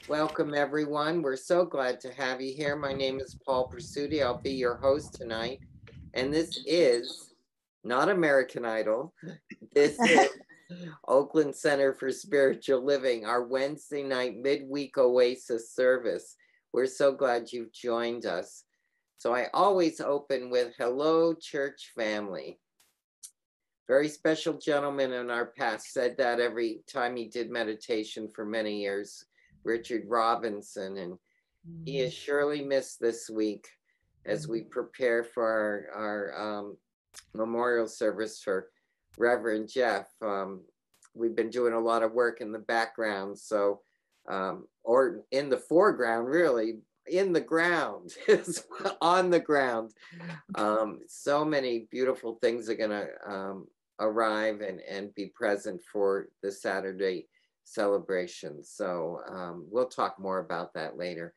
Welcome, everyone. We're so glad to have you here. My name is Paul Pursuti. I'll be your host tonight. And this is not American Idol. This is Oakland Center for Spiritual Living, our Wednesday night midweek Oasis service. We're so glad you've joined us. So I always open with hello, church family. Very special gentleman in our past said that every time he did meditation for many years, Richard Robinson, and he is surely missed this week as we prepare for our memorial service for Reverend Jeff. We've been doing a lot of work in the background, or in the foreground, really, in the ground, on the ground. So many beautiful things are going to arrive and be present for the Saturday celebration. So we'll talk more about that later.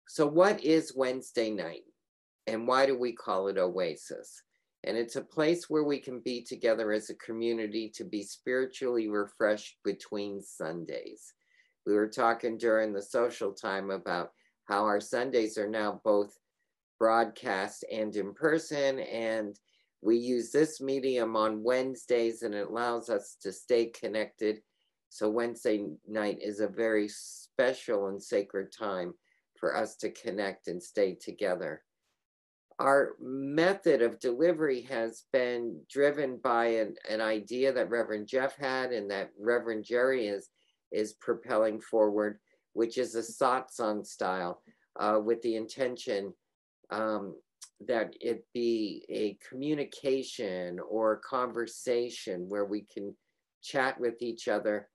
So what is Wednesday night and why do we call it Oasis? And it's a place where we can be together as a community to be spiritually refreshed between Sundays. We were talking during the social time about how our Sundays are now both broadcast and in person, and we use this medium on Wednesdays and it allows us to stay connected. So Wednesday night is a very special and sacred time for us to connect and stay together. Our method of delivery has been driven by an idea that Reverend Jeff had and that Reverend Jerry is propelling forward, which is a satsang style with the intention that it be a communication or conversation where we can chat with each other.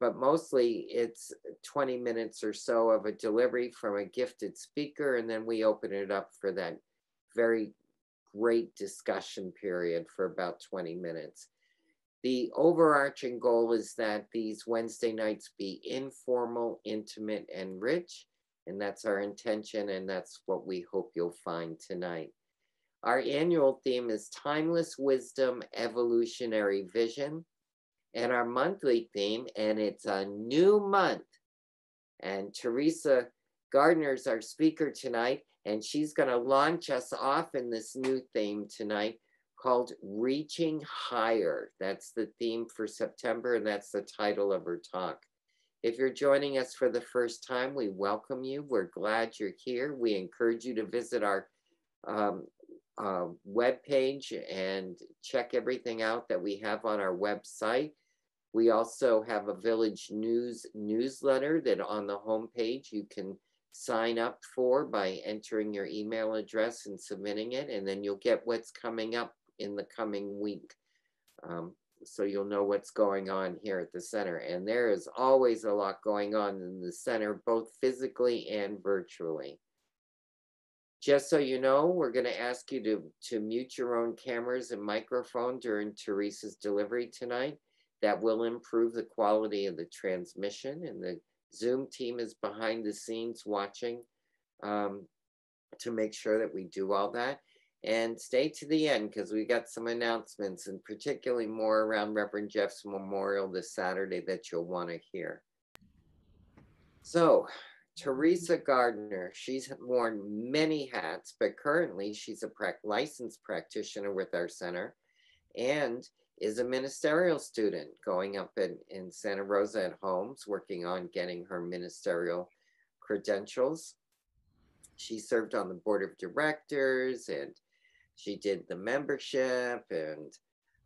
But mostly it's 20 minutes or so of a delivery from a gifted speaker, and then we open it up for that very great discussion period for about 20 minutes. The overarching goal is that these Wednesday nights be informal, intimate, and rich. And that's our intention, and that's what we hope you'll find tonight. Our annual theme is Timeless Wisdom, Evolutionary Vision. And our monthly theme, and it's a new month. And Teresa Gardner is our speaker tonight, and she's going to launch us off in this new theme tonight called Reaching Higher. That's the theme for September, and that's the title of her talk. If you're joining us for the first time, we welcome you. We're glad you're here. We encourage you to visit our webpage and check everything out that we have on our website. We also have a Village News newsletter that on the homepage you can sign up for by entering your email address and submitting it, and then you'll get what's coming up in the coming week. So you'll know what's going on here at the center. And there is always a lot going on in the center, both physically and virtually. Just so you know, we're going to ask you to mute your own cameras and microphone during Teresa's delivery tonight. That will improve the quality of the transmission, and the Zoom team is behind the scenes watching to make sure that we do all that. And stay to the end because we got some announcements, and particularly more around Reverend Jeff's memorial this Saturday that you'll want to hear. So, Teresa Gardner, she's worn many hats, but currently she's a licensed practitioner with our center and is a ministerial student going up in Santa Rosa at Holmes, working on getting her ministerial credentials. She served on the board of directors and she did the membership, and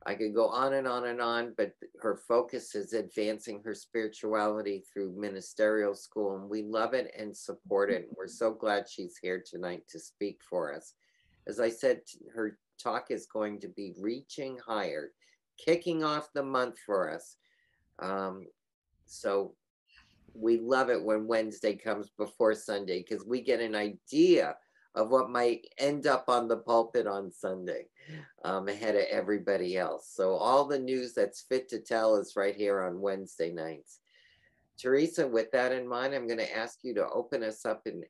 I could go on and on and on, but her focus is advancing her spirituality through ministerial school, and we love it and support it. We're so glad she's here tonight to speak for us. As I said, her talk is going to be Reaching Higher, kicking off the month for us. So we love it when Wednesday comes before Sunday because we get an idea of what might end up on the pulpit on Sunday ahead of everybody else. So all the news that's fit to tell is right here on Wednesday nights. Teresa, with that in mind, I'm going to ask you to open us up in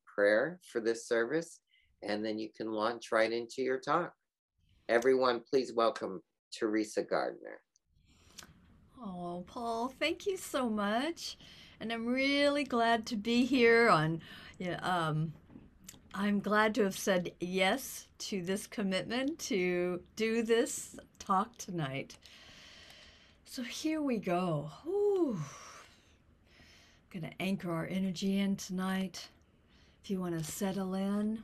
prayer for this service, and then you can launch right into your talk. Everyone, please welcome Teresa Gardner. Oh, Paul, thank you so much. and I'm really glad to be here on. Yeah, I'm glad to have said yes to this commitment to do this talk tonight. So here we go. Ooh. Going to anchor our energy in tonight. If you want to settle in,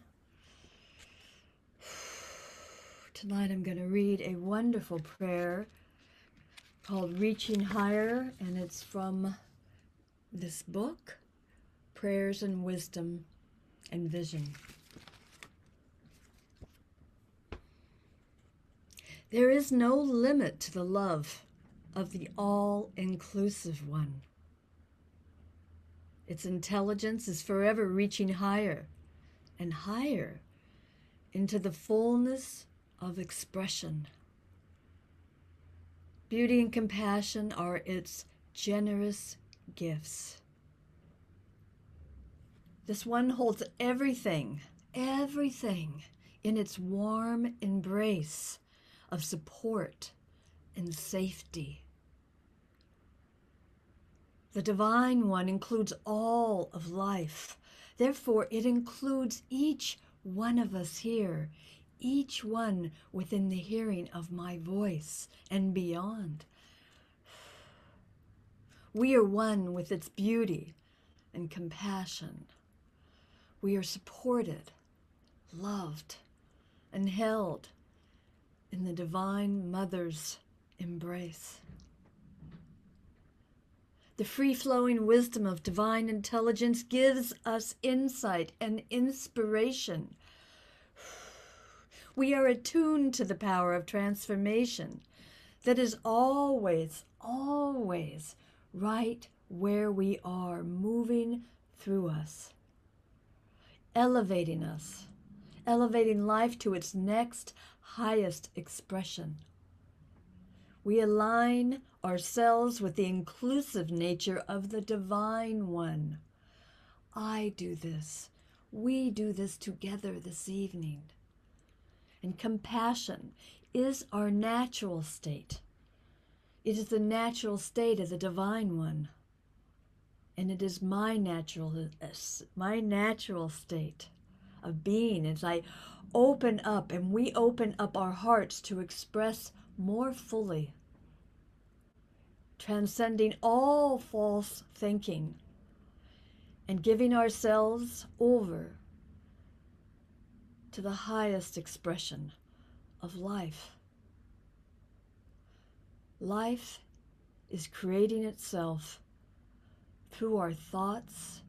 tonight I'm going to read a wonderful prayer called Reaching Higher, and it's from this book, Prayers and Wisdom and Vision. There is no limit to the love of the all-inclusive one. Its intelligence is forever reaching higher and higher into the fullness of expression. Beauty and compassion are its generous gifts. This one holds everything in its warm embrace of support and safety. The Divine One includes all of life. Therefore, it includes each one of us here, each one within the hearing of my voice and beyond. We are one with its beauty and compassion. We are supported, loved, and held in the Divine Mother's embrace. The free-flowing wisdom of divine intelligence gives us insight and inspiration. We are attuned to the power of transformation that is always, always right where we are, moving through us, elevating life to its next highest expression. We align ourselves with the inclusive nature of the Divine One. I do this. We do this together this evening. And compassion is our natural state. It is the natural state of the Divine One. And it is my natural state of being as I open up and we open up our hearts to express more fully, transcending all false thinking and giving ourselves over to the highest expression of life. Life is creating itself through our thoughts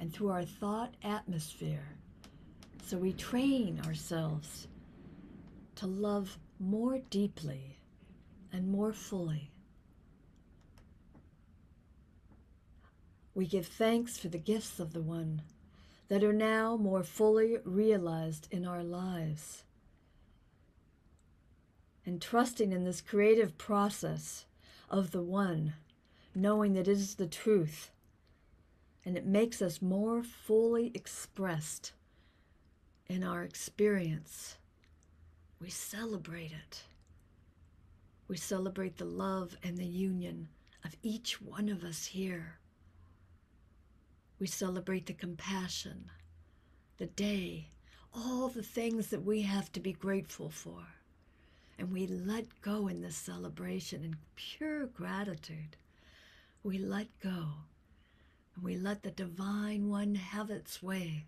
and through our thought atmosphere. So we train ourselves to love more deeply and more fully. We give thanks for the gifts of the One that are now more fully realized in our lives. And trusting in this creative process of the One, knowing that it is the truth, and it makes us more fully expressed in our experience. We celebrate it. We celebrate the love and the union of each one of us here. We celebrate the compassion, the day, all the things that we have to be grateful for. And we let go in this celebration in pure gratitude. We let go, and we let the Divine One have its way.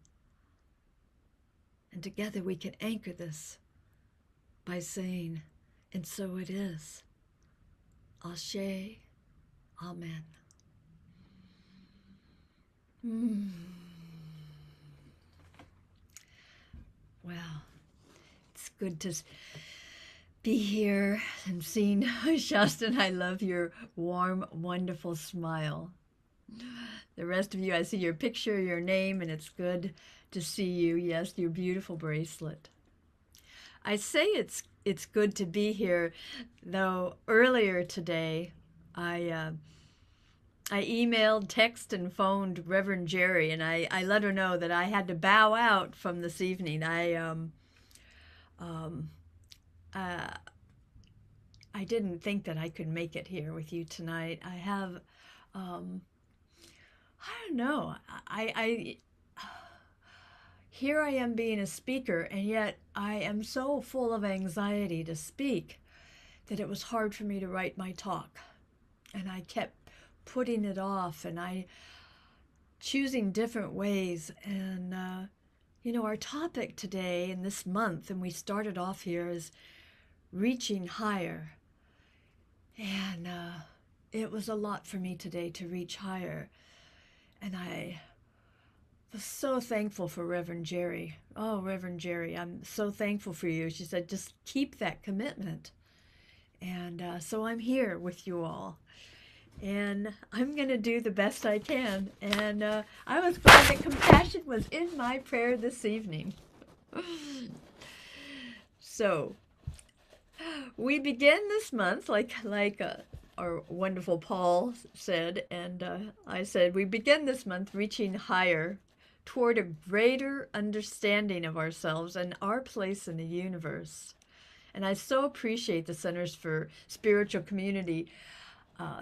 And together we can anchor this by saying, and so it is. Ashe, Amen. Well, it's good to be here and seeing Shaston. I love your warm, wonderful smile. The rest of you, I see your picture, your name, and it's good to see you. Yes, your beautiful bracelet. I say it's good to be here, though earlier today I emailed, texted, and phoned Reverend Jerry, and I let her know that I had to bow out from this evening. I didn't think that I could make it here with you tonight. I have don't know. Here I am being a speaker, and yet I am so full of anxiety to speak that it was hard for me to write my talk. And I kept putting it off, and I choosing different ways. And, our topic today and this month, and we started off here, is reaching higher. And it was a lot for me today to reach higher. And I was so thankful for Reverend Jerry. Oh, Reverend Jerry, I'm so thankful for you. She said, just keep that commitment. And so I'm here with you all. And I'm going to do the best I can. And I was glad that compassion was in my prayer this evening. So we begin this month, like our wonderful Paul said, and I said, we begin this month reaching higher toward a greater understanding of ourselves and our place in the universe. And I so appreciate the Centers for Spiritual Community,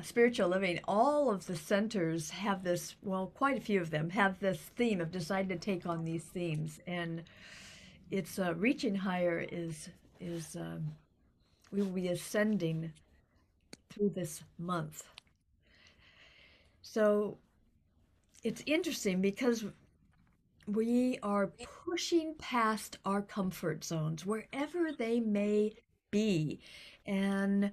Spiritual Living. All of the centers have this, well, quite a few of them have this theme, have decided to take on these themes. And it's reaching higher is we will be ascending through this month. So it's interesting because we are pushing past our comfort zones, wherever they may be. And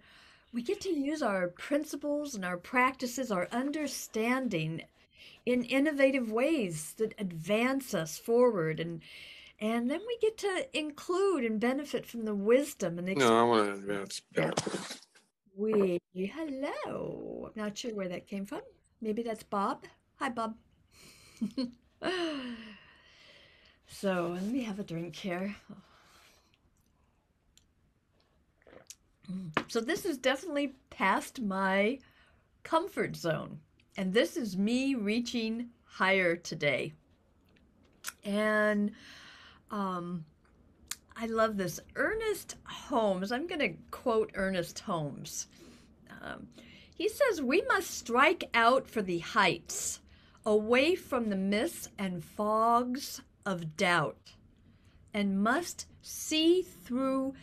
we get to use our principles and our practices, our understanding in innovative ways that advance us forward. And then we get to include and benefit from the wisdom and No, I want to advance backwards. Hello. I'm not sure where that came from. Maybe that's Bob. Hi, Bob. So let me have a drink here. So this is definitely past my comfort zone. And this is me reaching higher today. And I love this. Ernest Holmes, I'm going to quote Ernest Holmes. He says, we must strike out for the heights, away from the mists and fogs of doubt, and must see things,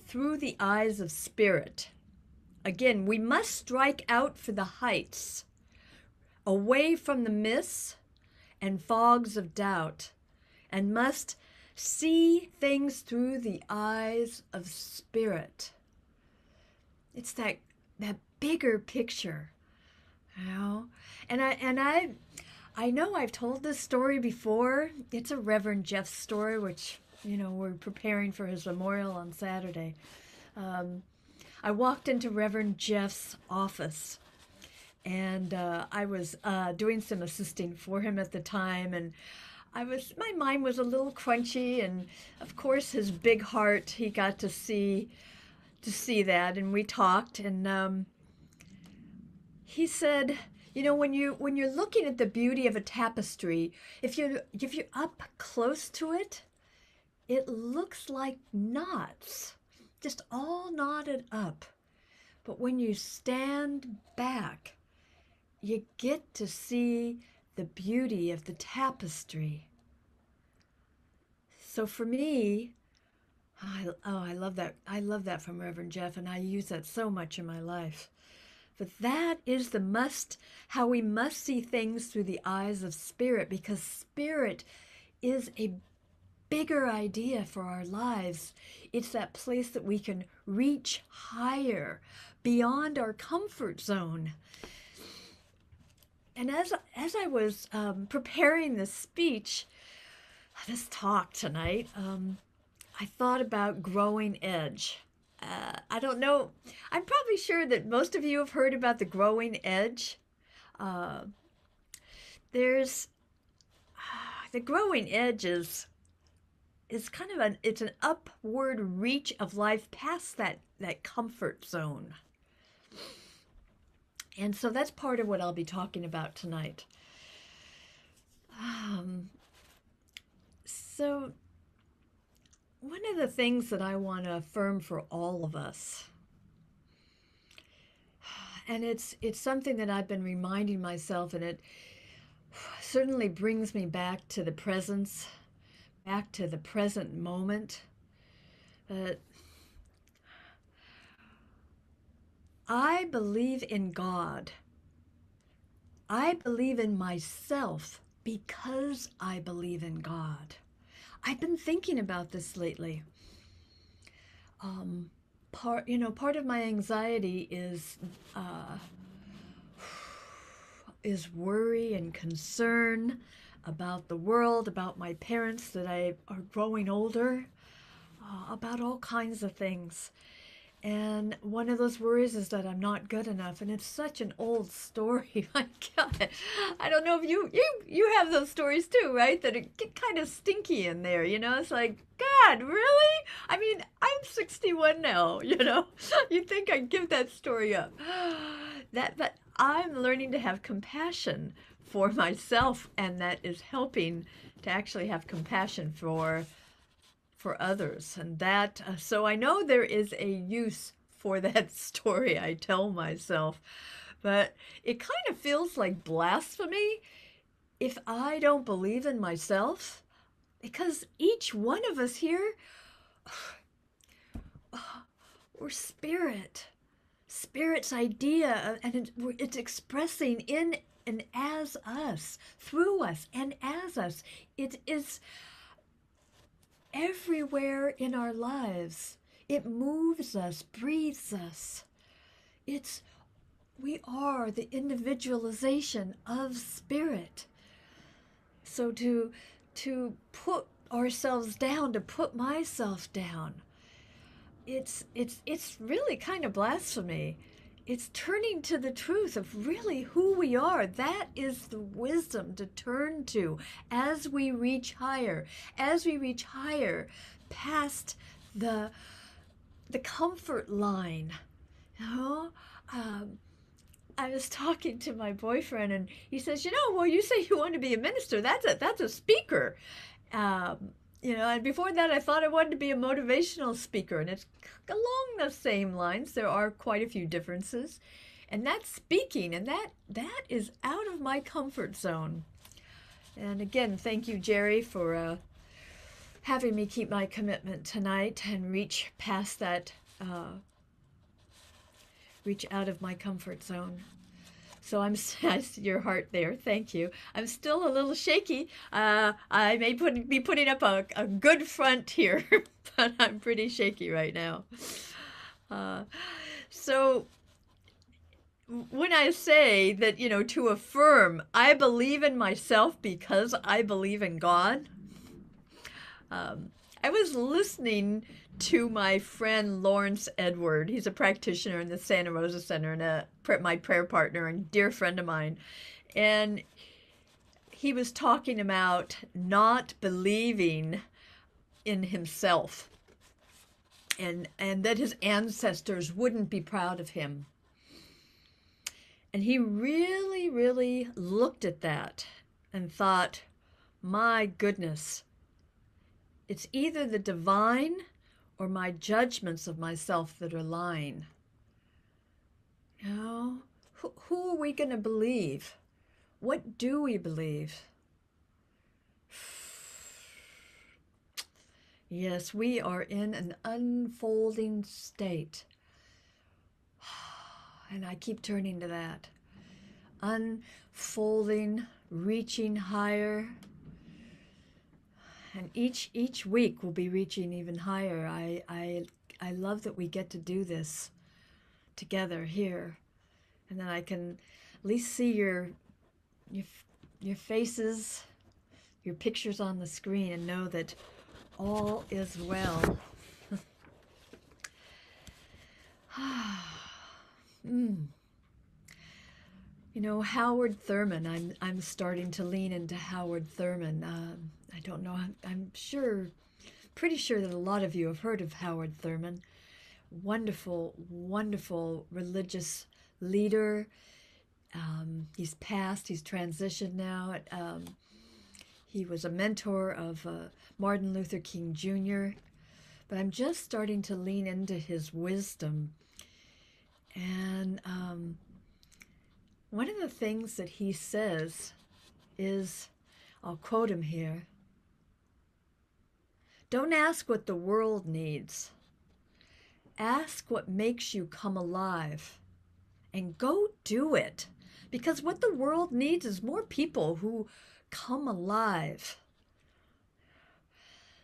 through the eyes of spirit. Again, we must strike out for the heights, away from the mists and fogs of doubt, and must see things through the eyes of spirit. It's that bigger picture, And I know I've told this story before. It's a Reverend Jeff story, which we're preparing for his memorial on Saturday. I walked into Reverend Jeff's office, and I was doing some assisting for him at the time, and my mind was a little crunchy, and of course his big heart, he got to see that, and we talked, and he said, when you're looking at the beauty of a tapestry, if you're up close to it, it looks like knots, just all knotted up. But when you stand back, you get to see the beauty of the tapestry. So for me, I love that. I love that from Reverend Jeff, and I use that so much in my life. But that is how we must see things through the eyes of spirit, because spirit is a bigger idea for our lives. It's that place that we can reach higher, beyond our comfort zone. And as I was preparing this talk tonight, I thought about growing edge. I don't know. I'm probably sure that most of you have heard about the growing edge. There's the growing edge is kind of it's an upward reach of life past that comfort zone. And so that's part of what I'll be talking about tonight. So one of the things that I want to affirm for all of us, And it's something that I've been reminding myself, and it certainly brings me back to the presence, back to the present moment. But I believe in God. I believe in myself because I believe in God. I've been thinking about this lately. Part of my anxiety is worry and concern about the world, about my parents that are growing older, about all kinds of things. And one of those worries is that I'm not good enough, and it's such an old story. My God, I don't know if you have those stories too, right? That it get kind of stinky in there, you know. It's like, God, really? I mean, I'm 61 now, you know. You think I'd give that story up? But I'm learning to have compassion for myself, and that is helping to actually have compassion for others. And that so I know there is a use for that story I tell myself, but it kind of feels like blasphemy if I don't believe in myself, because each one of us here, we're spirit's idea, and it's expressing in and as us, through us and as us. It is everywhere in our lives. It moves us, breathes us. We are the individualization of spirit. So to put ourselves down, to put myself down, it's really kind of blasphemy. It's turning to the truth of really who we are. That is the wisdom to turn to as we reach higher, past the comfort line. You know, I was talking to my boyfriend, and he says, well, you say you want to be a minister. That's a speaker. And before that, I thought I wanted to be a motivational speaker, and it's along the same lines. There are quite a few differences, and that's speaking, and that is out of my comfort zone. And again, thank you, Jerry, for having me keep my commitment tonight and reach past that, reach out of my comfort zone. So I see your heart there. Thank you. I'm still a little shaky. I may be putting up a good front here, but I'm pretty shaky right now. So when I say that, to affirm, I believe in myself because I believe in God, I was listening to my friend Lawrence Edward. He's a practitioner in the Santa Rosa Center and my prayer partner and dear friend of mine. And he was talking about not believing in himself, and that his ancestors wouldn't be proud of him. And he really, really looked at that and thought, my goodness, it's either the divine or my judgments of myself that are lying. Who are we going to believe? What do we believe? Yes, we are in an unfolding state. And I keep turning to that. Unfolding, reaching higher. And each week we'll be reaching even higher. I love that we get to do this together here, and then I can at least see your faces, your pictures on the screen, and know that all is well. Howard Thurman. I'm starting to lean into Howard Thurman. I don't know. I'm pretty sure that a lot of you have heard of Howard Thurman. Wonderful, wonderful religious leader. He's passed. He's transitioned now. He was a mentor of Martin Luther King Jr. But I'm just starting to lean into his wisdom. And one of the things that he says is, I'll quote him here, "Don't ask what the world needs. Ask what makes you come alive, and go do it. Because what the world needs is more people who come alive."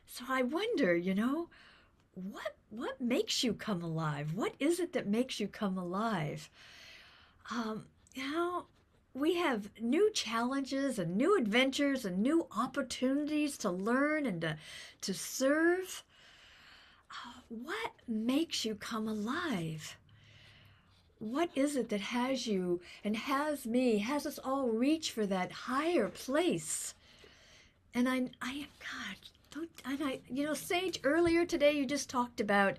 So I wonder, what makes you come alive? What is it that makes you come alive? Um, you know, we have new challenges and new adventures and new opportunities to learn and to serve. What makes you come alive? What is it that has you and has me, has us all reach for that higher place? And God, Sage, earlier today you just talked about,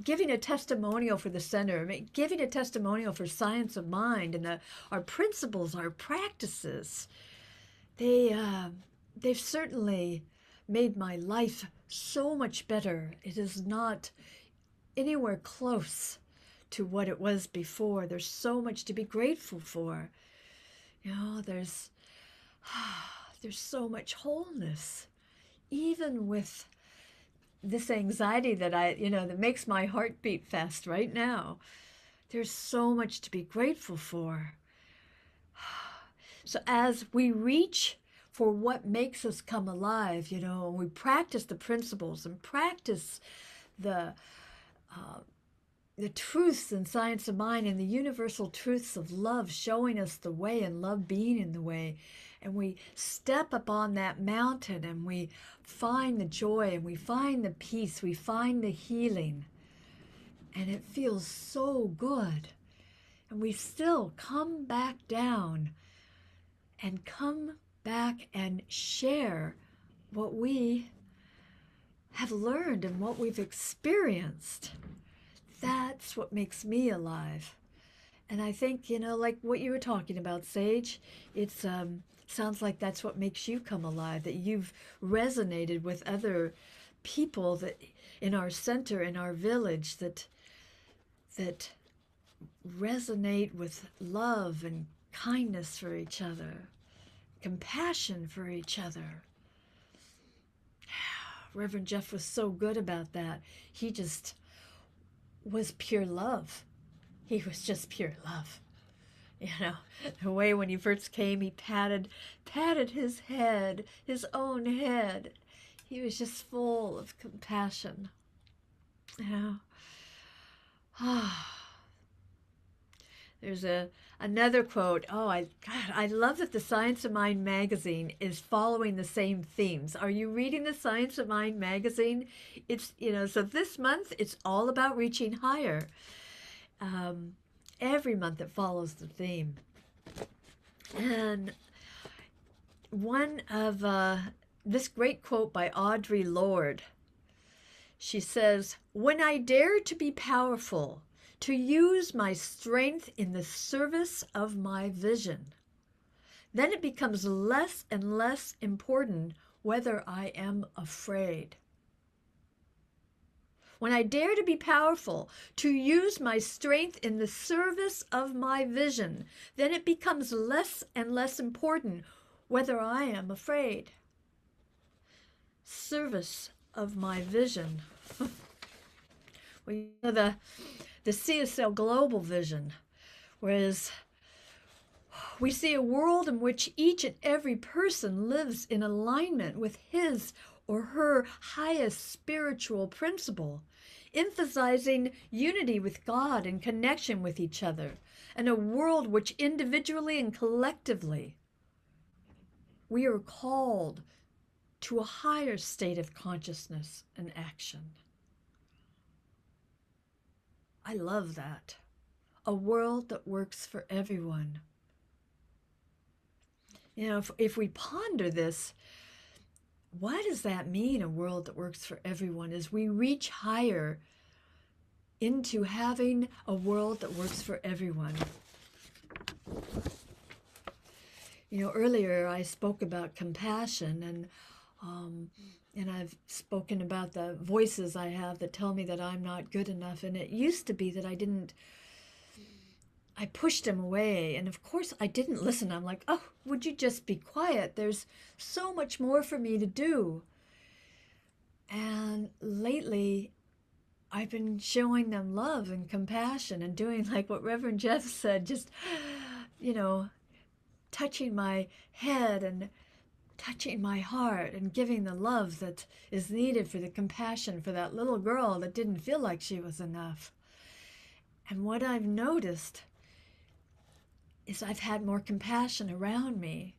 giving a testimonial for the center, giving a testimonial for Science of Mind and our principles, our practices. They've certainly made my life so much better. It is not anywhere close to what it was before. There's so much to be grateful for. There's so much wholeness, even with this anxiety that makes my heart beat fast right now. There's so much to be grateful for. So as we reach for what makes us come alive, we practice the principles and practice the truths in Science of Mind and the universal truths of love showing us the way and love being in the way. And we step up on that mountain and we find the joy and we find the peace, we find the healing. And it feels so good. And we still come back down and come back and share what we have learned and what we've experienced. That's what makes me alive. And I think, like what you were talking about, Sage, it's sounds like that's what makes you come alive, that you've resonated with other people that in our center, in our village, that resonate with love and kindness for each other, compassion for each other. Reverend Jeff was so good about that. He just was pure love. He was just pure love. The way when he first came, he patted his head, his own head. He was just full of compassion. There's another quote. I love that the Science of Mind magazine is following the same themes. Are you reading the Science of Mind magazine? It's, so this month it's all about reaching higher. Every month it follows the theme. And one of this great quote by Audre Lorde, she says, "When I dare to be powerful, to use my strength in the service of my vision, then it becomes less and less important whether I am afraid. When I dare to be powerful, to use my strength in the service of my vision, then it becomes less and less important whether I am afraid." Service of my vision. Well, the CSL Global Vision, whereas we see a world in which each and every person lives in alignment with his or her highest spiritual principle, emphasizing unity with God and connection with each other, and a world which individually and collectively we are called to a higher state of consciousness and action. I love that. A world that works for everyone. If we ponder this, what does that mean, a world that works for everyone, as we reach higher into having a world that works for everyone? Earlier I spoke about compassion, and I've spoken about the voices I have that tell me that I'm not good enough. And it used to be that I didn't I pushed him away. And of course, I didn't listen. I'm like, oh, would you just be quiet? There's so much more for me to do. And lately, I've been showing them love and compassion and doing like what Reverend Jeff said, just, you know, touching my head and touching my heart and giving the love that is needed for the compassion for that little girl that didn't feel like she was enough. And what I've noticed is I've had more compassion around me.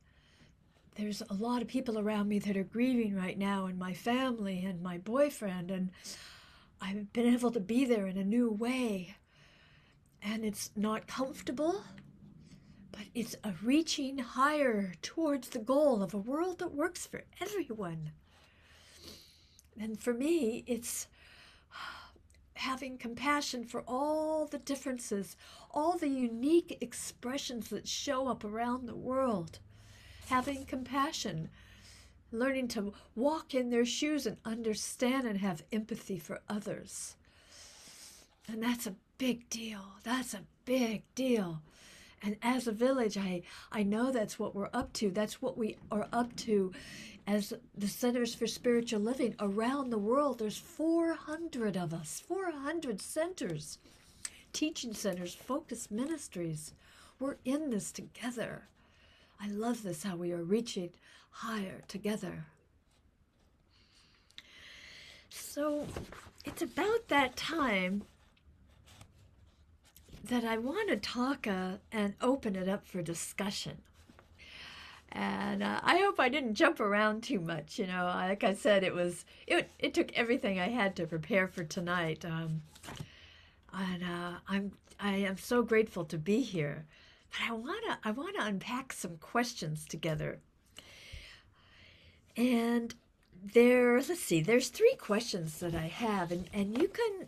There's a lot of people around me that are grieving right now, and my family and my boyfriend, and I've been able to be there in a new way. And it's not comfortable, but it's a reaching higher towards the goal of a world that works for everyone. And for me, it's having compassion for all the differences, all the unique expressions that show up around the world. Having compassion, learning to walk in their shoes and understand and have empathy for others. And that's a big deal. That's a big deal. And as a village, I know that's what we're up to. That's what we are up to as the Centers for Spiritual Living around the world. There's 400 of us, 400 centers, teaching centers, focused ministries. We're in this together. I love this, how we are reaching higher together. So it's about that time that I want to talk and open it up for discussion. And I hope I didn't jump around too much. You know, like I said, it took everything I had to prepare for tonight. And I am so grateful to be here. But I wanna unpack some questions together. And let's see, there's 3 questions that I have, and you can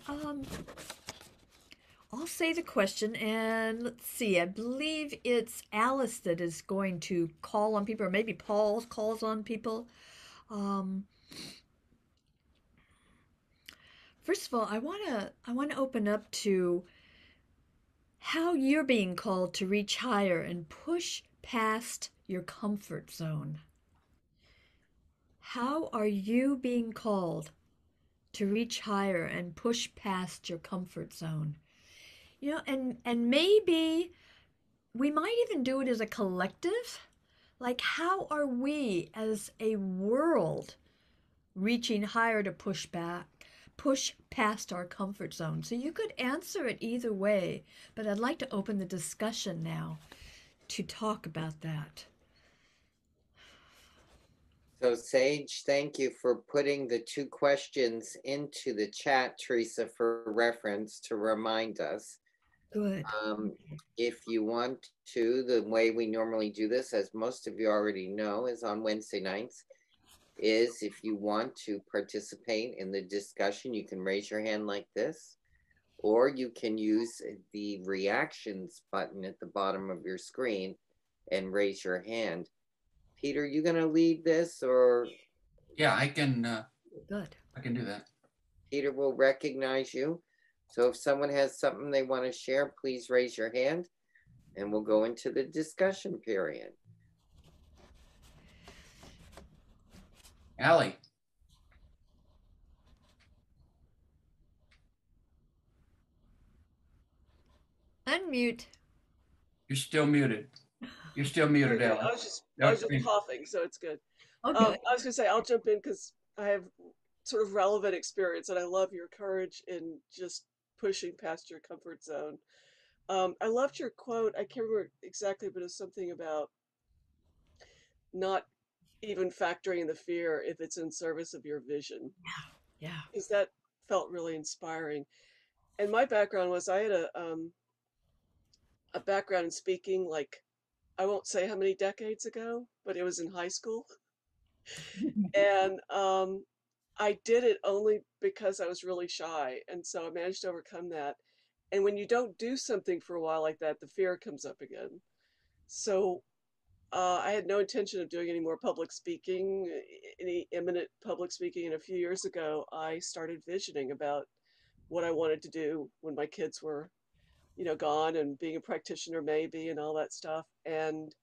I'll say the question, and let's see, I believe it's Alice that is going to call on people, or maybe Paul calls on people. First of all, I wanna open up to how you're being called to reach higher and push past your comfort zone. How are you being called to reach higher and push past your comfort zone? You know, and maybe we might even do it as a collective. Like, how are we as a world reaching higher to push past our comfort zone? So you could answer it either way, but I'd like to open the discussion now to talk about that. So Sage, thank you for putting the 2 questions into the chat, Teresa, for reference to remind us. Good. If you want to, the way we normally do this, as most of you already know, is on Wednesday nights, is if you want to participate in the discussion, you can raise your hand like this, or you can use the reactions button at the bottom of your screen and raise your hand. Peter, you gonna lead this, or? Yeah, I can. Good. I can do that. Peter will recognize you. So if someone has something they want to share, please raise your hand and we'll go into the discussion period. Allie. Unmute. You're still muted. You're still muted, Allie. I was just coughing, so it's good. Okay. I was going to say, I'll jump in because I have sort of relevant experience, and I love your courage in just pushing past your comfort zone. I loved your quote. I can't remember exactly, but it's something about not even factoring in the fear if it's in service of your vision. Yeah. Because that felt really inspiring. And my background was I had a background in speaking, like I won't say how many decades ago, but it was in high school. And I did it only because I was really shy. And so I managed to overcome that. And when you don't do something for a while like that, the fear comes up again. So I had no intention of doing any more public speaking, any imminent public speaking. And a few years ago, I started visioning about what I wanted to do when my kids were gone and being a practitioner maybe and all that stuff. And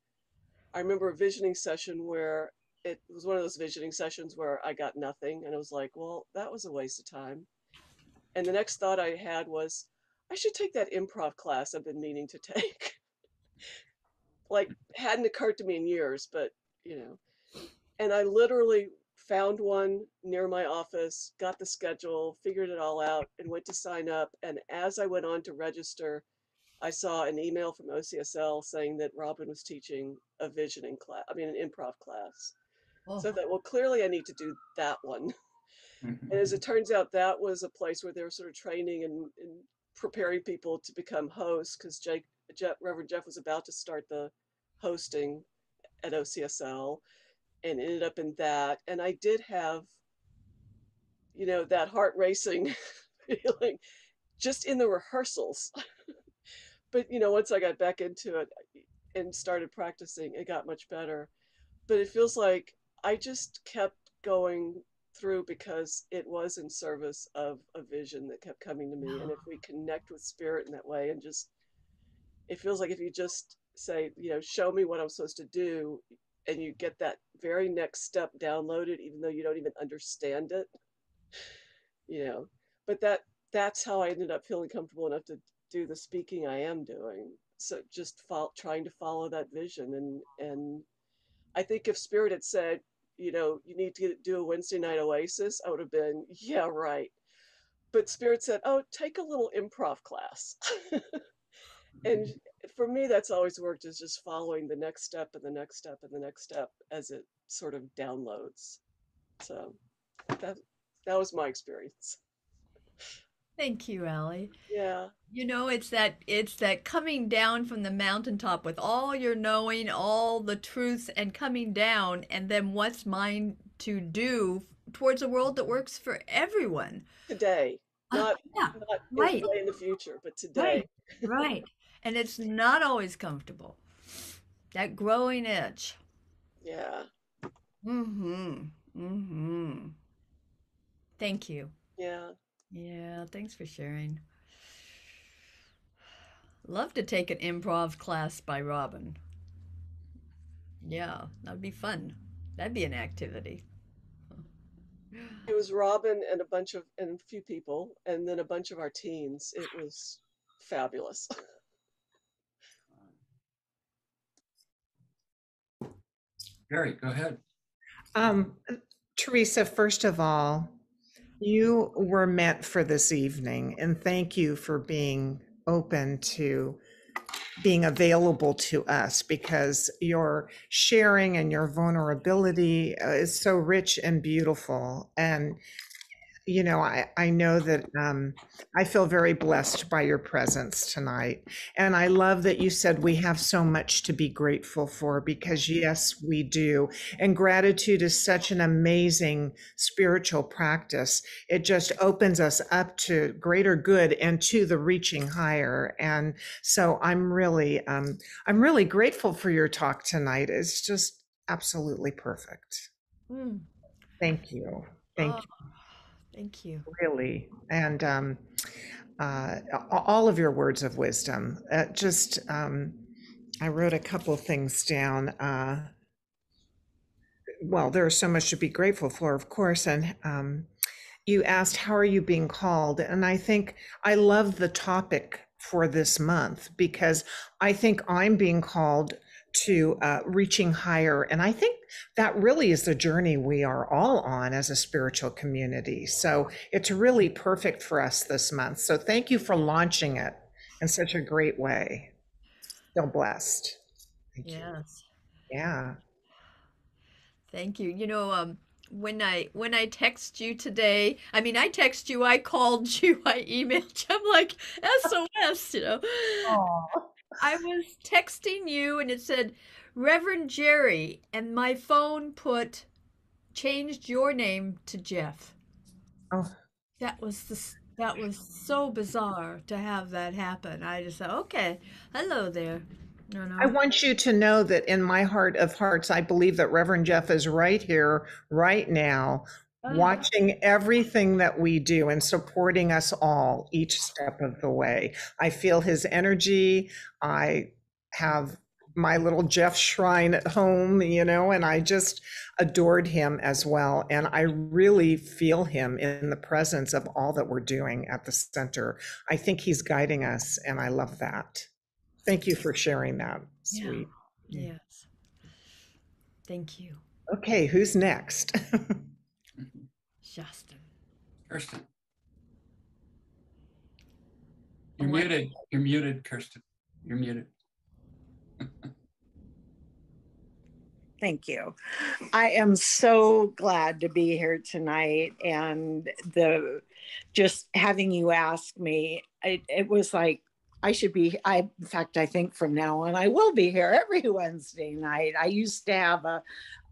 I remember a visioning session where it was one of those visioning sessions where I got nothing. And I was like, well, that was a waste of time. And the next thought I had was, I should take that improv class I've been meaning to take. Like, hadn't occurred to me in years, but, and I literally found one near my office, got the schedule, figured it all out, and went to sign up. And as I went on to register, I saw an email from OCSL saying that Robin was teaching a visioning class, I mean, an improv class. Oh. So I thought, well, clearly I need to do that one. And as it turns out, that was a place where they were sort of training and preparing people to become hosts, because Reverend Jeff was about to start the hosting at OCSL and ended up in that. And I did have, that heart racing feeling just in the rehearsals. But, once I got back into it and started practicing, it got much better. But it feels like I just kept going through because it was in service of a vision that kept coming to me. And if we connect with spirit in that way, and just, it feels like if you just say, show me what I'm supposed to do, and you get that very next step downloaded, even though you don't even understand it, but that's how I ended up feeling comfortable enough to do the speaking I am doing. So just trying to follow that vision. And I think if spirit had said, you need to do a Wednesday night Oasis, I would have been, yeah, right. But spirit said, oh, take a little improv class. And for me, that's always worked, is just following the next step and the next step and the next step as it sort of downloads. So that was my experience. Thank you, Allie. Yeah. It's that coming down from the mountaintop with all your knowing, all the truths, and coming down, and then what's mine to do towards a world that works for everyone. Today. Not right. way in the future, but today. Right. And it's not always comfortable. That growing edge. Yeah. Thank you. Yeah. Yeah, thanks for sharing. Love to take an improv class by Robin. Yeah, that'd be fun. That'd be an activity. It was Robin and a few people, and then a bunch of our teens. It was fabulous. Gary, go ahead. Teresa, first of all, you were meant for this evening, and thank you for being open to being available to us, because your sharing and your vulnerability is so rich and beautiful. And I know that I feel very blessed by your presence tonight. And I love that you said we have so much to be grateful for, because yes, we do. And gratitude is such an amazing spiritual practice. It just opens us up to greater good and to the reaching higher. And so I'm really grateful for your talk tonight. It's just absolutely perfect. Thank you. Thank you. Thank you. Really. And all of your words of wisdom. I wrote a couple of things down. Well, there's so much to be grateful for, of course. And you asked, how are you being called? And I think I love the topic for this month, because I think I'm being called to reaching higher. And I think that really is the journey we are all on as a spiritual community. So it's really perfect for us this month. So thank you for launching it in such a great way. Feel blessed. Thank you. Yeah. Thank you. When I text you today, I text you, I called you, I emailed you, I'm like, SOS, Aww. I was texting you and it said, Reverend Jerry, and my phone changed your name to Jeff. Oh. That was so bizarre to have that happen. I just said, okay, hello there. No. I want you to know that in my heart of hearts, I believe that Reverend Jeff is right here, right now, watching everything that we do and supporting us all each step of the way. I feel his energy. I have my little Jeff shrine at home, and I just adored him as well. And I really feel him in the presence of all that we're doing at the center. I think he's guiding us, and I love that. Thank you for sharing that, sweet. Yeah. Yes. Thank you. Okay, who's next? Justin. Kirsten. You're muted. You're muted, Kirsten. You're muted. Thank you. I am so glad to be here tonight, and just having you ask me, it was like I should be. In fact, I think from now on I will be here every Wednesday night. I used to have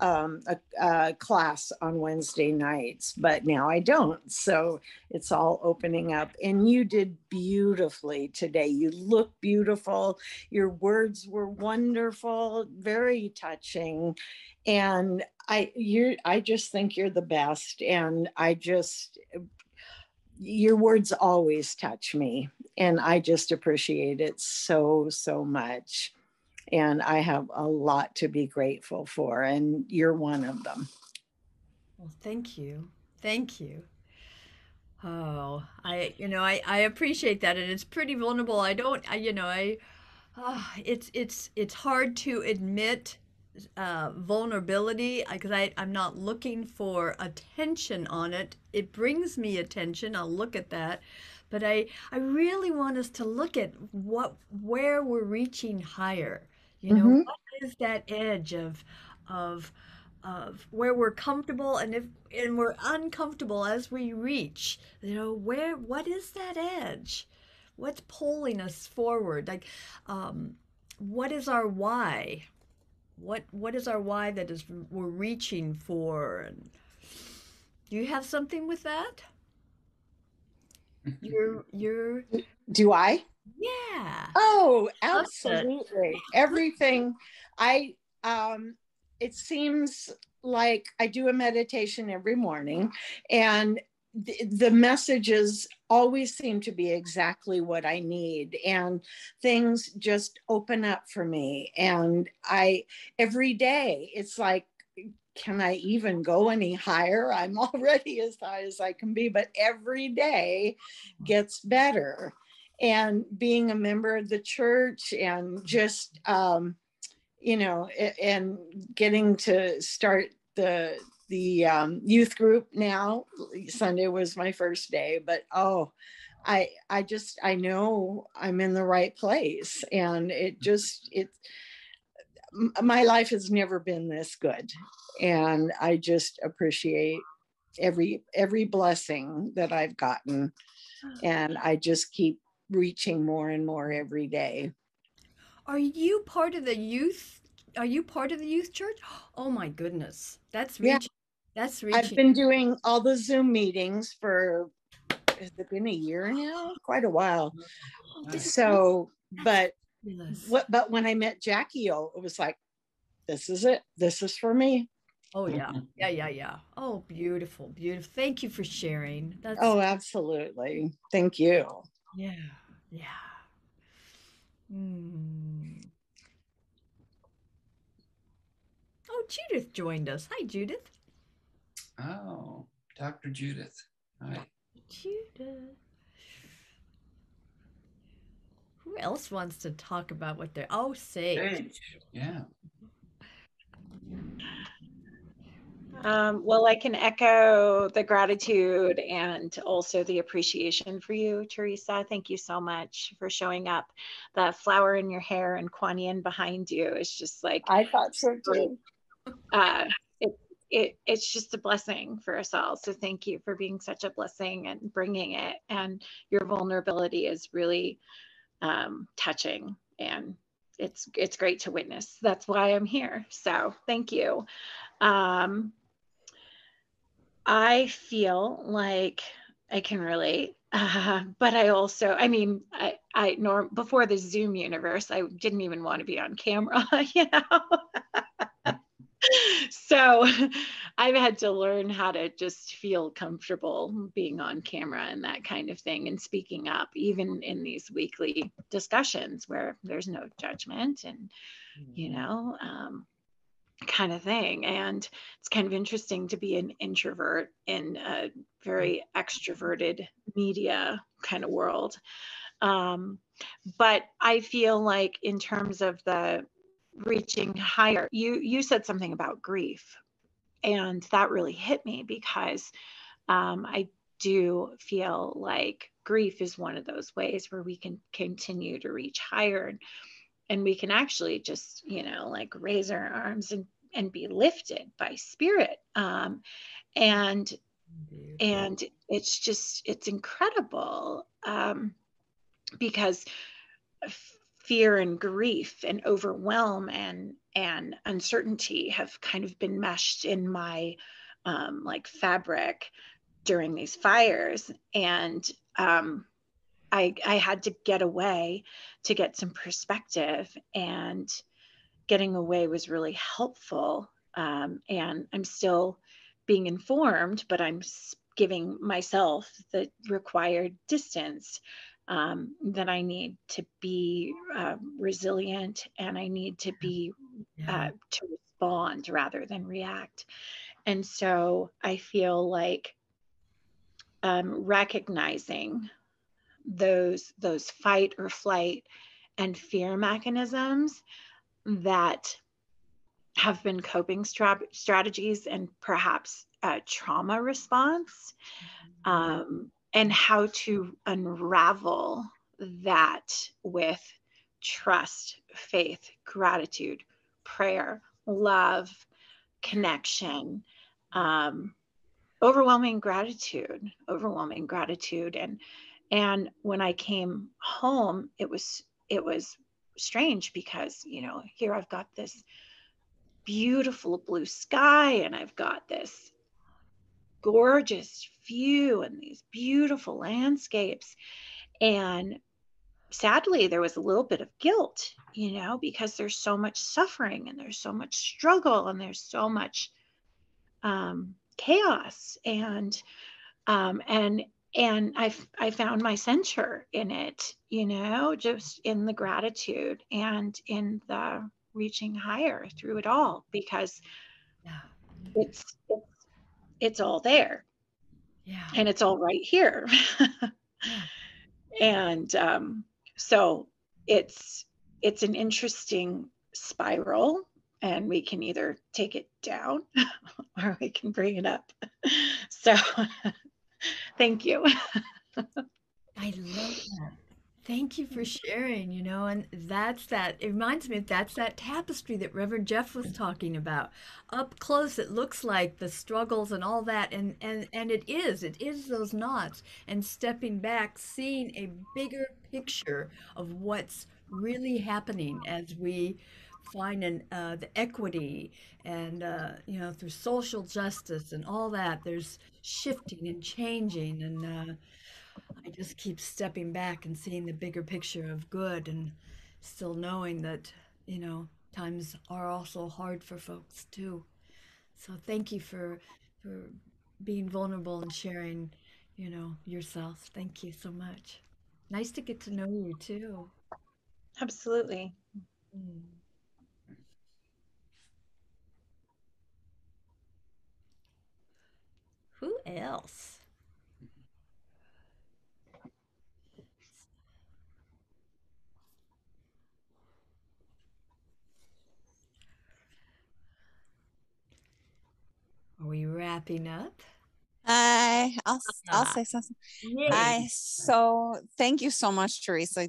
a class on Wednesday nights, but now I don't. So it's all opening up. And you did beautifully today. You look beautiful. Your words were wonderful, very touching. And I just think you're the best. And your words always touch me. And I just appreciate it so, so much. And I have a lot to be grateful for, and you're one of them. Well, thank you. Thank you. Oh, I appreciate that, and it's pretty vulnerable. It's hard to admit vulnerability because I'm not looking for attention on it. It brings me attention. I'll look at that. But I really want us to look at where we're reaching higher. What is that edge of where we're comfortable, and we're uncomfortable as we reach. What is that edge? What's pulling us forward? Like, what is our why? What is our why that we're reaching for? And do you have something with that? You're Do I? Yeah. Oh, absolutely. Everything. It seems like I do a meditation every morning, and the messages always seem to be exactly what I need, and things just open up for me. And every day it's like, can I even go any higher? I'm already as high as I can be, but every day gets better. And being a member of the church, and just, and getting to start the youth group now. Sunday was my first day, but I know I'm in the right place, and my life has never been this good, and I just appreciate every blessing that I've gotten, and I just keep reaching more and more every day. Are you part of the youth? Are you part of the youth church? Oh my goodness, that's reaching. Yeah. That's reaching. I've been doing all the Zoom meetings for, has it been a year now? Quite a while. So, but when I met Jackie, it was like, this is it. This is for me. Oh yeah. Yeah. Oh, beautiful, beautiful. Thank you for sharing. Oh, absolutely. Thank you. Yeah. Oh, Judith joined us. Hi, Judith. Oh, Dr. Judith. Hi. Judith. Who else wants to talk about what they're... Oh, Sage. Yeah. Well, I can echo the gratitude and also the appreciation for you, Teresa. Thank you so much for showing up. The flower in your hair and Kuan Yin behind you is just like... I thought so too. It's just a blessing for us all. So thank you for being such a blessing and bringing it. And your vulnerability is really touching, and it's great to witness. That's why I'm here. So thank you. I feel like I can relate, but I also, before the Zoom universe, I didn't even want to be on camera, So I've had to learn how to just feel comfortable being on camera and that kind of thing, and speaking up, even in these weekly discussions where there's no judgment and, you know, kind of thing. And it's kind of interesting to be an introvert in a very extroverted media kind of world. But I feel like in terms of the reaching higher, you said something about grief, and that really hit me because I do feel like grief is one of those ways where we can continue to reach higher, and we can actually just, you know, like raise our arms and be lifted by spirit. And it's just, it's incredible, because fear and grief and overwhelm and uncertainty have kind of been meshed in my like fabric during these fires. And I had to get away to get some perspective, and getting away was really helpful. And I'm still being informed, but I'm giving myself the required distance, that I need to be resilient, and I need to be to respond rather than react. And so I feel like recognizing those fight or flight and fear mechanisms that have been coping strategies and perhaps trauma response, and how to unravel that with trust, faith, gratitude, prayer, love, connection, overwhelming gratitude. And when I came home, it was strange because, you know, here I've got this beautiful blue sky, and I've got this gorgeous view and these beautiful landscapes. And sadly, there was a little bit of guilt, you know, because there's so much suffering and there's so much struggle and there's so much chaos. And I found my center in it, you know, just in the gratitude and in the reaching higher through it all, because it's all there. Yeah. And it's all right here. Yeah. And so it's an interesting spiral, and we can either take it down or we can bring it up. So thank you. I love that. Thank you for sharing, you know, and it reminds me, that's that tapestry that Reverend Jeff was talking about. Up close, it looks like the struggles and all that, and it is those knots, and stepping back, seeing a bigger picture of what's really happening as we find the equity and, you know, through social justice and all that, there's shifting and changing, and I just keep stepping back and seeing the bigger picture of good, and still knowing that, you know, times are also hard for folks too. So thank you for being vulnerable and sharing, you know, yourself. Thank you so much. Nice to get to know you too. Absolutely. Mm. Who else? Are we wrapping up? I'll Ah, say something. yay. So thank you so much, Teresa.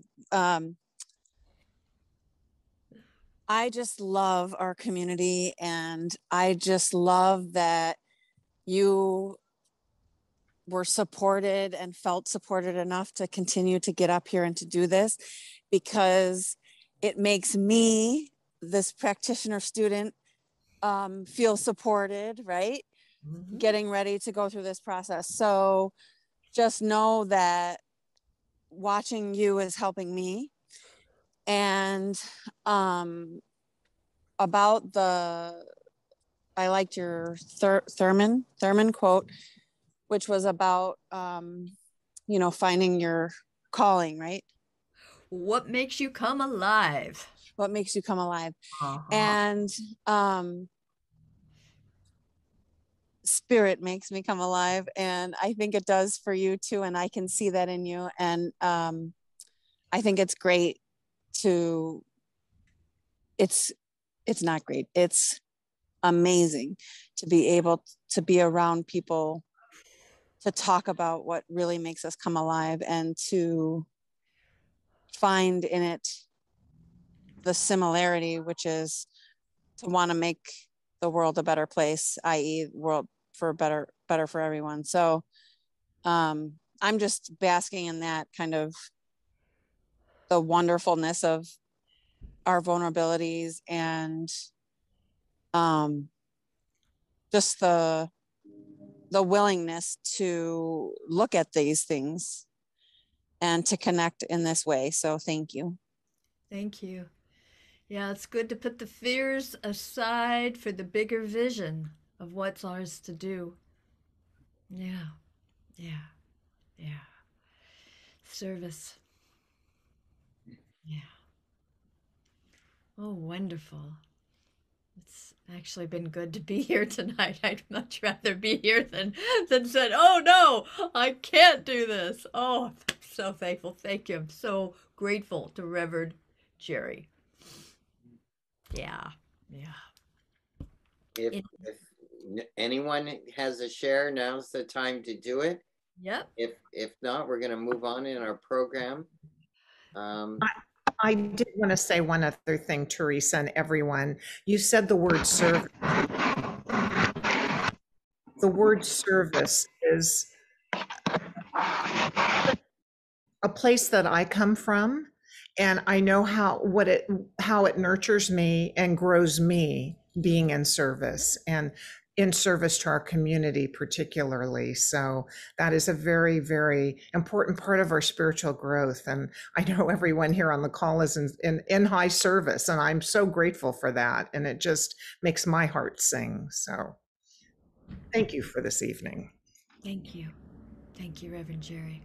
I just love our community, and I just love that you were supported and felt supported enough to continue to get up here and to do this, because it makes me, this practitioner student, feel supported, right? Mhm. Getting ready to go through this process. So just know that watching you is helping me. And about the I liked your Thurman quote, which was about, finding your calling, right? What makes you come alive? What makes you come alive? Uh-huh. And spirit makes me come alive. And I think it does for you too. And I can see that in you. And I think it's great it's not great. It's amazing to be able to be around people to talk about what really makes us come alive and to find in it the similarity, which is to want to make the world a better place, i.e. world for better for everyone. So I'm just basking in that kind of the wonderfulness of our vulnerabilities and just the willingness to look at these things and to connect in this way. So thank you. Thank you. Yeah, it's good to put the fears aside for the bigger vision of what's ours to do. Yeah, yeah, yeah. Service. Yeah. Oh, wonderful. It's actually been good to be here tonight. I'd much rather be here than said, oh no, I can't do this. Oh, I'm so thankful. Thank you. I'm so grateful to Reverend Jerry. Yeah, yeah. If anyone has a share, now's the time to do it. Yep. If not, we're going to move on in our program. I did want to say one other thing, Teresa, and everyone. You said the word service. The word service is a place that I come from, and I know how it nurtures me and grows me being in service and in service to our community particularly. So that is a very, very important part of our spiritual growth. And I know everyone here on the call is in high service, and I'm so grateful for that. And it just makes my heart sing. So thank you for this evening. Thank you. Thank you, Reverend Jerry.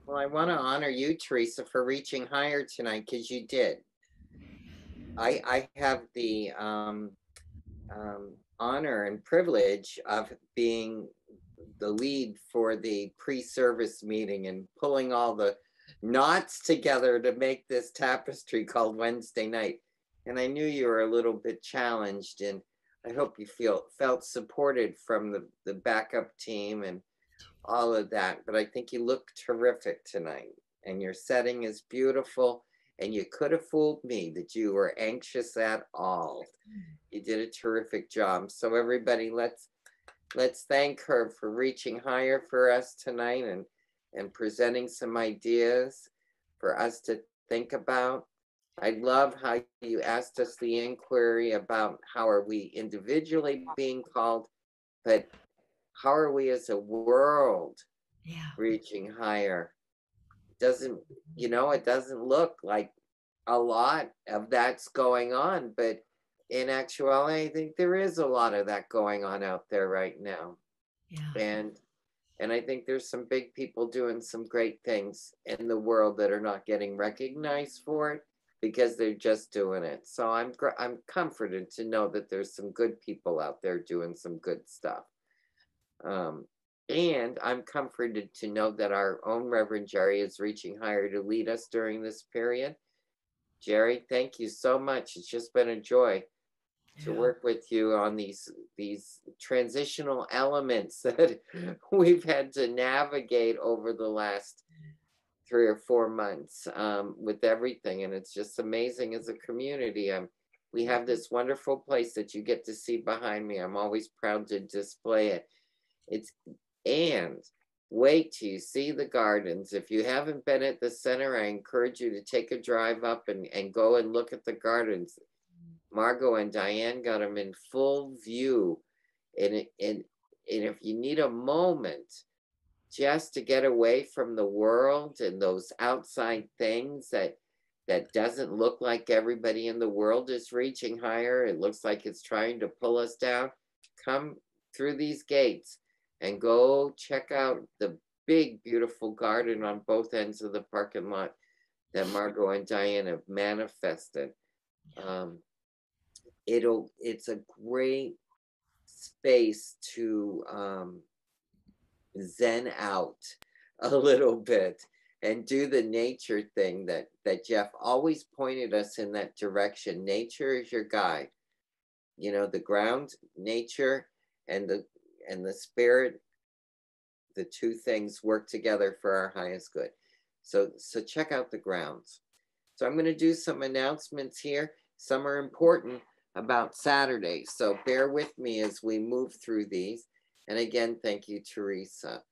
Well, I want to honor you, Teresa, for reaching higher tonight, because you did. I have the honor and privilege of being the lead for the pre-service meeting and pulling all the knots together to make this tapestry called Wednesday night. And I knew you were a little bit challenged, and I hope you felt supported from the backup team and all of that. But I think you look terrific tonight, and your setting is beautiful. And you could have fooled me that you were anxious at all. You did a terrific job. So everybody, let's thank her for reaching higher for us tonight and presenting some ideas for us to think about. I love how you asked us the inquiry about how are we individually being called, but how are we as a world reaching higher? It doesn't look like a lot of that's going on, but in actuality, I think there is a lot of that going on out there right now. Yeah. And I think there's some big people doing some great things in the world that are not getting recognized for it because they're just doing it. So I'm comforted to know that there's some good people out there doing some good stuff. And I'm comforted to know that our own Reverend Jerry is reaching higher to lead us during this period. Jerry, thank you so much. It's just been a joy to work with you on these transitional elements that we've had to navigate over the last 3 or 4 months with everything. And it's just amazing as a community. We have this wonderful place that you get to see behind me. I'm always proud to display it. And wait till you see the gardens. If you haven't been at the center, I encourage you to take a drive up and go and look at the gardens. Margot and Diane got them in full view. And if you need a moment just to get away from the world and those outside things that that doesn't look like everybody in the world is reaching higher. It looks like it's trying to pull us down. Come through these gates and go check out the big, beautiful garden on both ends of the parking lot that Margot and Diane have manifested. It's a great space to zen out a little bit and do the nature thing that Jeff always pointed us in that direction. Nature is your guide. You know, the ground, nature, and the spirit, the two things work together for our highest good. So check out the grounds. So I'm going to do some announcements here. Some are important about Saturday. So bear with me as we move through these. And again, thank you, Teresa.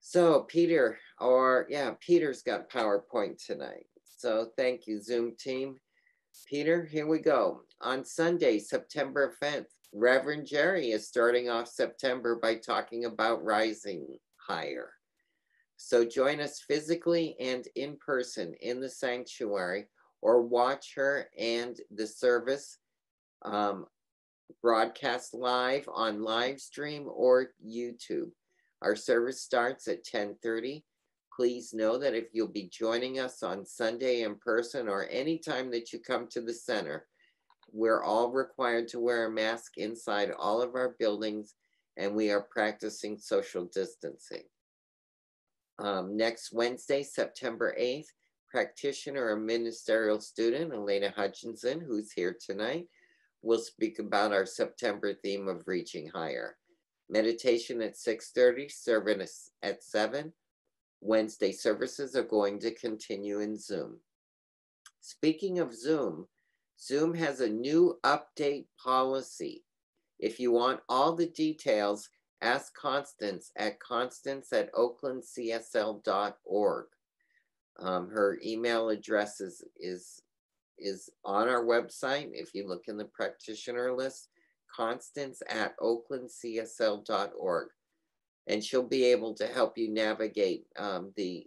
So Peter's got PowerPoint tonight. So thank you, Zoom team. Peter, here we go. On Sunday, September 5th, Reverend Jerry is starting off September by talking about rising higher. So join us physically and in person in the sanctuary, or watch her and the service broadcast live on live stream or YouTube. Our service starts at 10:30. Please know that if you'll be joining us on Sunday in person or anytime that you come to the center, we're all required to wear a mask inside all of our buildings, and we are practicing social distancing. Next Wednesday, September 8th, practitioner and ministerial student Elena Hutchinson, who's here tonight, will speak about our September theme of reaching higher. Meditation at 6:30, service at 7. Wednesday services are going to continue in Zoom. Speaking of Zoom, Zoom has a new update policy. If you want all the details, ask Constance at constance@oaklandcsl.org. Her email address is on our website. If you look in the practitioner list, constance@oaklandcsl.org. And she'll be able to help you navigate the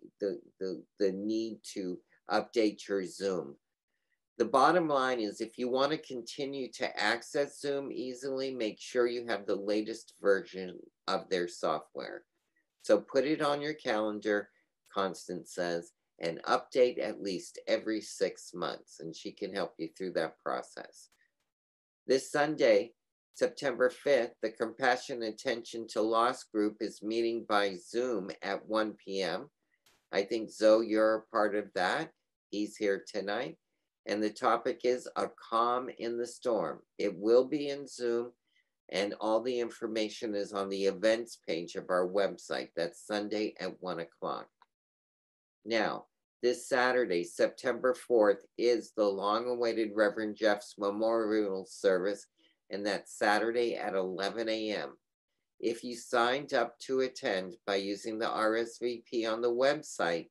need to update your Zoom. The bottom line is, if you want to continue to access Zoom easily, make sure you have the latest version of their software. So put it on your calendar, Constance says, and update at least every 6 months, and she can help you through that process. This Sunday, September 5th, the Compassion Attention to Loss group is meeting by Zoom at 1 p.m. I think, Zoe, you're a part of that. He's here tonight. And the topic is A Calm in the Storm. It will be in Zoom, and all the information is on the events page of our website. That's Sunday at 1 o'clock. Now, this Saturday, September 4th, is the long-awaited Reverend Jeff's memorial service, and that's Saturday at 11 a.m. If you signed up to attend by using the RSVP on the website,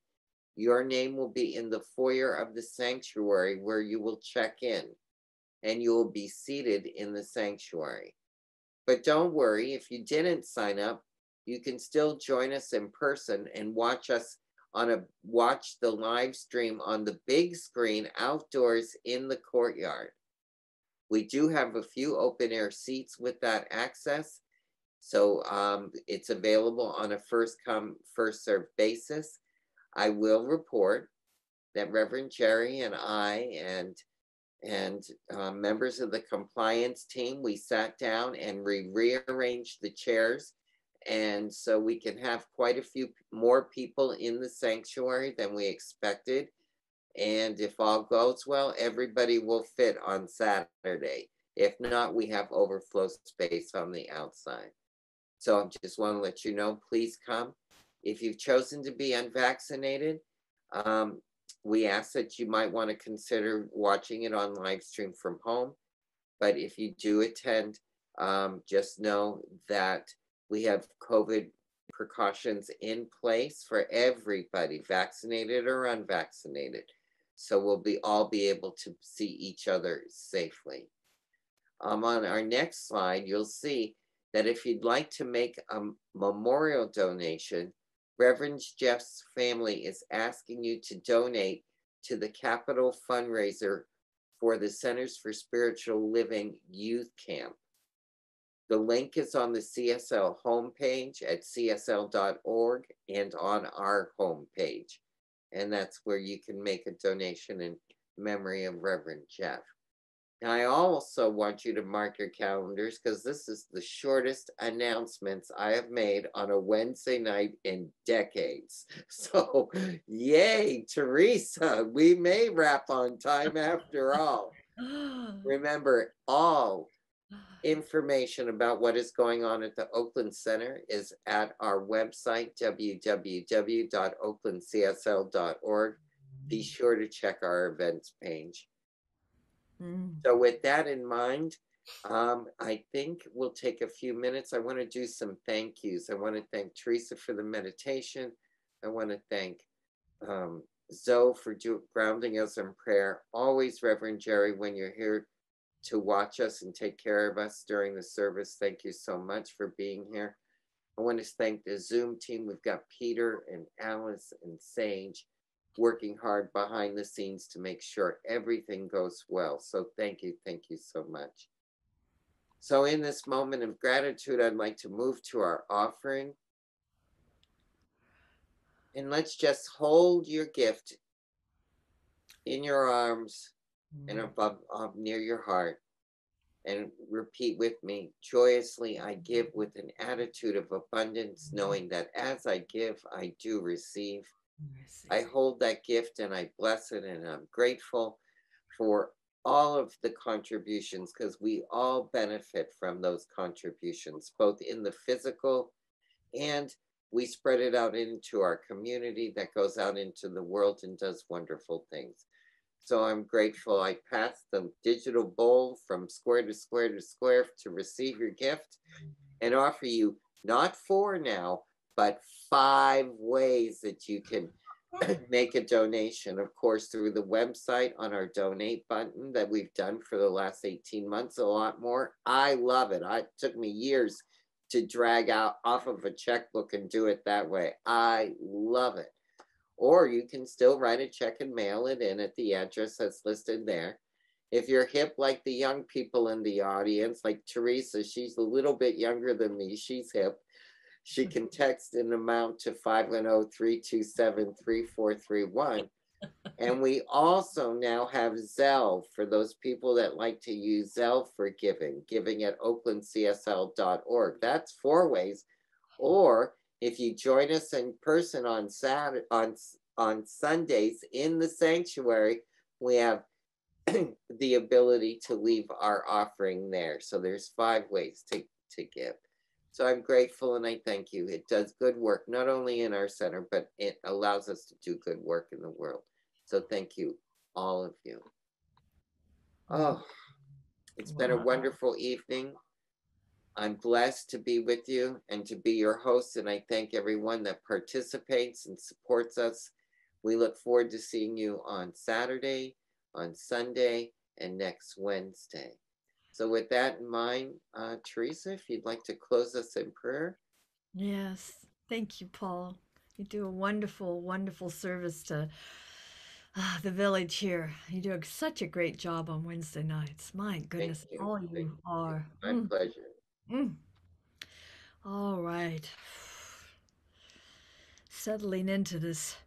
your name will be in the foyer of the sanctuary where you will check in, and you will be seated in the sanctuary. But don't worry, if you didn't sign up, you can still join us in person and watch the live stream on the big screen outdoors in the courtyard. We do have a few open air seats with that access. So it's available on a first come, first served basis. I will report that Reverend Jerry and I and members of the compliance team, we sat down and rearranged the chairs. And so we can have quite a few more people in the sanctuary than we expected. And if all goes well, everybody will fit on Saturday. If not, we have overflow space on the outside. So I just want to let you know, please come. If you've chosen to be unvaccinated, we ask that you might want to consider watching it on live stream from home. But if you do attend, just know that we have COVID precautions in place for everybody, vaccinated or unvaccinated. So we'll all be able to see each other safely. On our next slide, you'll see that if you'd like to make a memorial donation, Reverend Jeff's family is asking you to donate to the capital fundraiser for the Centers for Spiritual Living Youth Camp. The link is on the CSL homepage at csl.org and on our homepage. And that's where you can make a donation in memory of Reverend Jeff. Now, I also want you to mark your calendars because this is the shortest announcements I have made on a Wednesday night in decades. So, yay, Teresa, we may wrap on time after all. Remember, all information about what is going on at the Oakland Center is at our website, www.oaklandcsl.org. Be sure to check our events page. So with that in mind, I think we'll take a few minutes. I want to do some thank yous. I want to thank Teresa for the meditation. I want to thank Zoe for grounding us in prayer. Always, Reverend Jerry, when you're here to watch us and take care of us during the service, thank you so much for being here. I want to thank the Zoom team. We've got Peter and Alice and Sage working hard behind the scenes to make sure everything goes well. So thank you so much. So in this moment of gratitude, I'd like to move to our offering. And let's just hold your gift in your arms and above near your heart. And repeat with me, joyously I give with an attitude of abundance, knowing that as I give, I do receive. I hold that gift and I bless it, and I'm grateful for all of the contributions because we all benefit from those contributions, both in the physical and we spread it out into our community that goes out into the world and does wonderful things. So I'm grateful. I passed the digital bowl from square to square to square to receive your gift and offer you not 4 now, but 5 ways that you can make a donation. Of course, through the website on our donate button that we've done for the last 18 months, a lot more. I love it. It took me years to drag out off of a checkbook and do it that way. I love it. Or you can still write a check and mail it in at the address that's listed there. If you're hip like the young people in the audience, like Teresa, she's a little bit younger than me, she's hip. She can text an amount to 510-327-3431. And we also now have Zelle for those people that like to use Zelle for giving at oaklandcsl.org. That's 4 ways. Or if you join us in person on Sundays in the sanctuary, we have the ability to leave our offering there. So there's 5 ways to give. So I'm grateful and I thank you. It does good work, not only in our center, but it allows us to do good work in the world. So thank you, all of you. Oh, it's been a wonderful evening. I'm blessed to be with you and to be your host. And I thank everyone that participates and supports us. We look forward to seeing you on Saturday, on Sunday, and next Wednesday. So with that in mind, Teresa, if you'd like to close us in prayer. Yes. Thank you, Paul. You do a wonderful, wonderful service to the village here. You do such a great job on Wednesday nights. My goodness, all you are. My pleasure. All right. Settling into this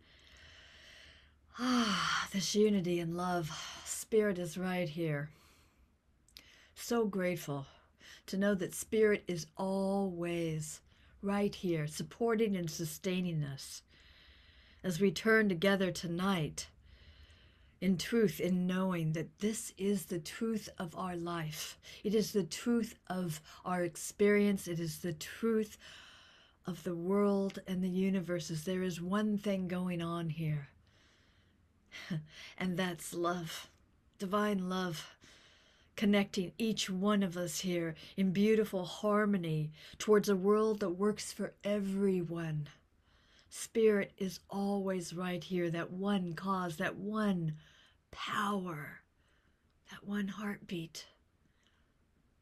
this unity and love. Spirit is right here. So grateful to know that Spirit is always right here, supporting and sustaining us as we turn together tonight in truth, in knowing that this is the truth of our life. It is the truth of our experience. It is the truth of the world and the universes. There is one thing going on here, and that's love, divine love, connecting each one of us here in beautiful harmony towards a world that works for everyone. Spirit is always right here, that one cause, that one power, that one heartbeat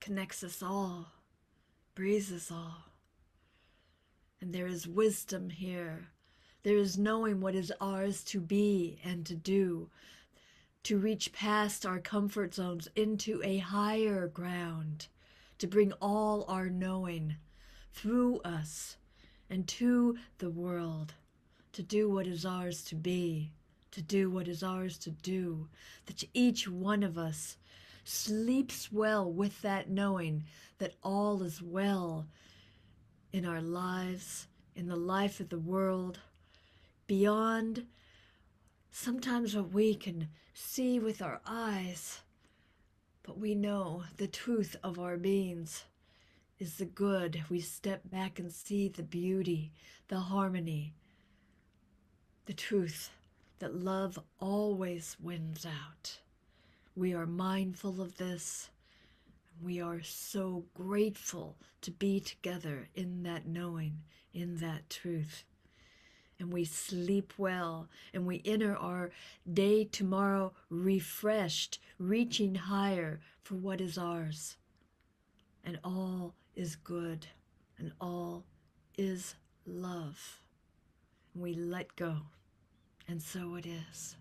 connects us all, breathes us all. And there is wisdom here There is knowing what is ours to be and to do, to reach past our comfort zones into a higher ground, to bring all our knowing through us and to the world, to do what is ours to be, to do what is ours to do, that each one of us sleeps well with that knowing that all is well in our lives, in the life of the world, beyond sometimes what we can see with our eyes. But we know the truth of our beings is the good. We step back and see the beauty, the harmony, the truth that love always wins out. We are mindful of this. We are so grateful to be together in that knowing, in that truth. And we sleep well, and we enter our day tomorrow refreshed, reaching higher for what is ours. And all is good, and all is love. And we let go, and so it is.